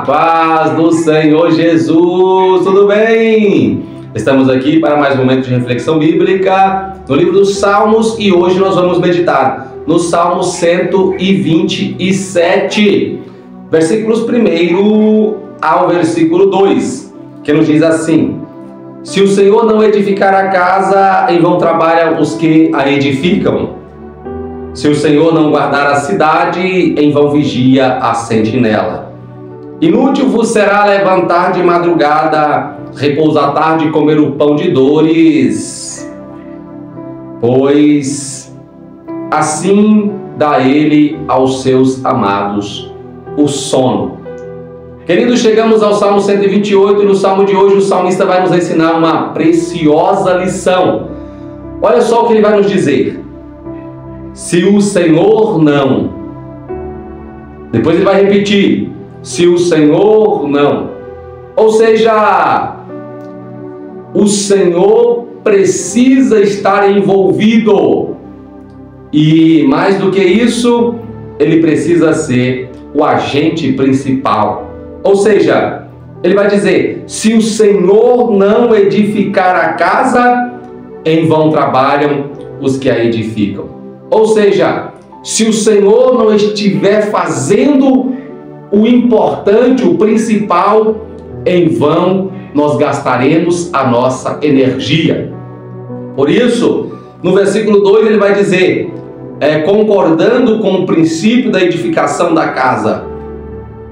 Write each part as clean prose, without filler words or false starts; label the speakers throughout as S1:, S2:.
S1: paz do Senhor Jesus, tudo bem? Estamos aqui para mais um momento de reflexão bíblica no livro dos Salmos e hoje nós vamos meditar no Salmo 127, versículos 1 ao versículo 2, que nos diz assim: se o Senhor não edificar a casa, em vão trabalham os que a edificam. Se o Senhor não guardar a cidade, em vão vigia a sentinela. Inútil vos será levantar de madrugada, repousar à tarde e comer o pão de dores, pois assim dá ele aos seus amados o sono. Queridos, chegamos ao Salmo 128 e no Salmo de hoje o salmista vai nos ensinar uma preciosa lição. Olha só o que ele vai nos dizer. Se o Senhor não. Depois ele vai repetir. Se o Senhor não. Ou seja, o Senhor precisa estar envolvido. E mais do que isso, ele precisa ser o agente principal. Ou seja, ele vai dizer, se o Senhor não edificar a casa, em vão trabalham os que a edificam. Ou seja, se o Senhor não estiver fazendo o importante, o principal, em vão nós gastaremos a nossa energia. Por isso, no versículo 2 ele vai dizer, concordando com o princípio da edificação da casa,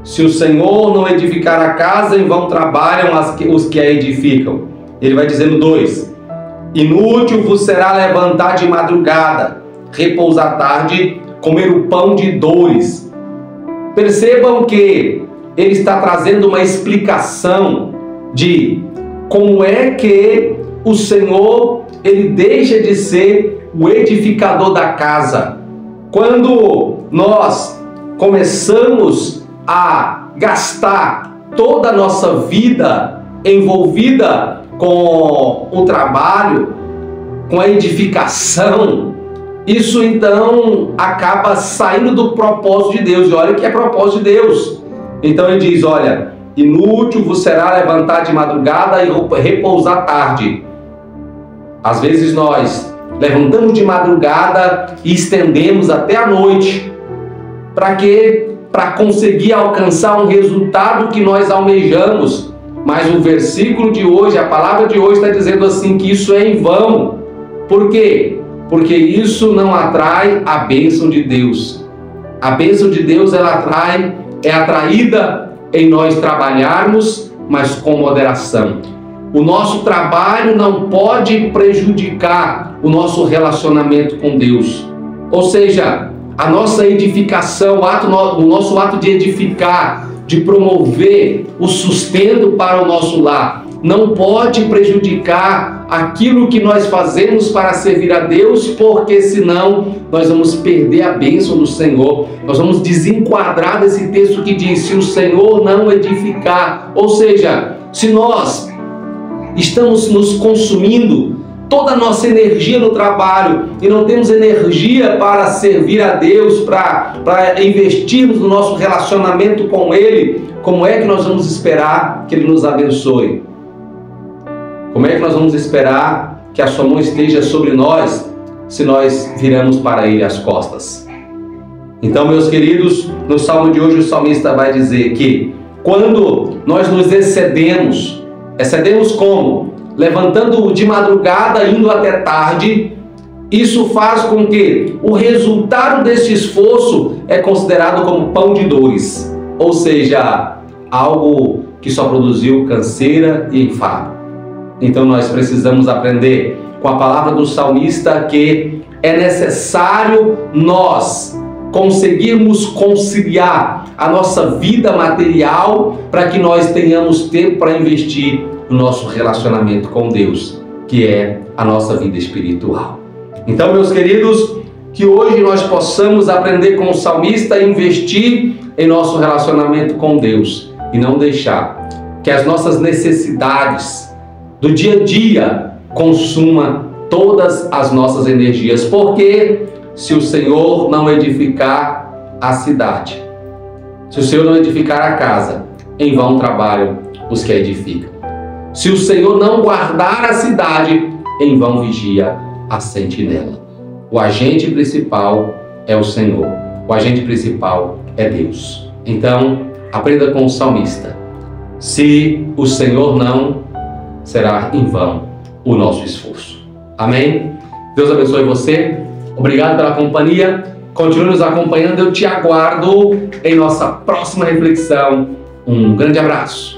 S1: se o Senhor não edificar a casa, em vão trabalham os que a edificam. Ele vai dizer no 2, inútil vos será levantar de madrugada, repousar à tarde, comer o pão de dores. Percebam que ele está trazendo uma explicação de como é que o Senhor ele deixa de ser o edificador da casa. Quando nós começamos a gastar toda a nossa vida envolvida com o trabalho, com a edificação, isso então acaba saindo do propósito de Deus. E olha que é propósito de Deus. Então ele diz, olha, inútil vos será levantar de madrugada e repousar à tarde. Às vezes nós levantamos de madrugada e estendemos até a noite. Para quê? Para conseguir alcançar um resultado que nós almejamos. Mas o versículo de hoje, a palavra de hoje está dizendo assim que isso é em vão. Por quê? Porque isso não atrai a bênção de Deus. A bênção de Deus é atraída em nós trabalharmos, mas com moderação. O nosso trabalho não pode prejudicar o nosso relacionamento com Deus. Ou seja, a nossa edificação, o nosso ato de edificar, de promover o sustento para o nosso lar, não pode prejudicar aquilo que nós fazemos para servir a Deus, porque senão nós vamos perder a bênção do Senhor. Nós vamos desenquadrar desse texto que diz, se o Senhor não edificar. Ou seja, se nós estamos nos consumindo toda a nossa energia no trabalho e não temos energia para servir a Deus, para investirmos no nosso relacionamento com Ele, como é que nós vamos esperar que Ele nos abençoe? Como é que nós vamos esperar que a sua mão esteja sobre nós se nós viramos para Ele as costas? Então, meus queridos, no Salmo de hoje o salmista vai dizer que quando nós nos excedemos como? Levantando de madrugada, indo até tarde, isso faz com que o resultado desse esforço é considerado como pão de dores, ou seja, algo que só produziu canseira e enfado. Então nós precisamos aprender com a palavra do salmista que é necessário nós conseguirmos conciliar a nossa vida material para que nós tenhamos tempo para investir no nosso relacionamento com Deus, que é a nossa vida espiritual. Então, meus queridos, que hoje nós possamos aprender com o salmista a investir em nosso relacionamento com Deus e não deixar que as nossas necessidades do dia a dia consuma todas as nossas energias, porque se o Senhor não edificar a cidade, se o Senhor não edificar a casa, em vão trabalham os que a edificam. Se o Senhor não guardar a cidade, em vão vigia a sentinela. O agente principal é o Senhor. O agente principal é Deus. Então, aprenda com o salmista. Se o Senhor não, será em vão o nosso esforço. Amém? Deus abençoe você. Obrigado pela companhia. Continue nos acompanhando. Eu te aguardo em nossa próxima reflexão. Um grande abraço.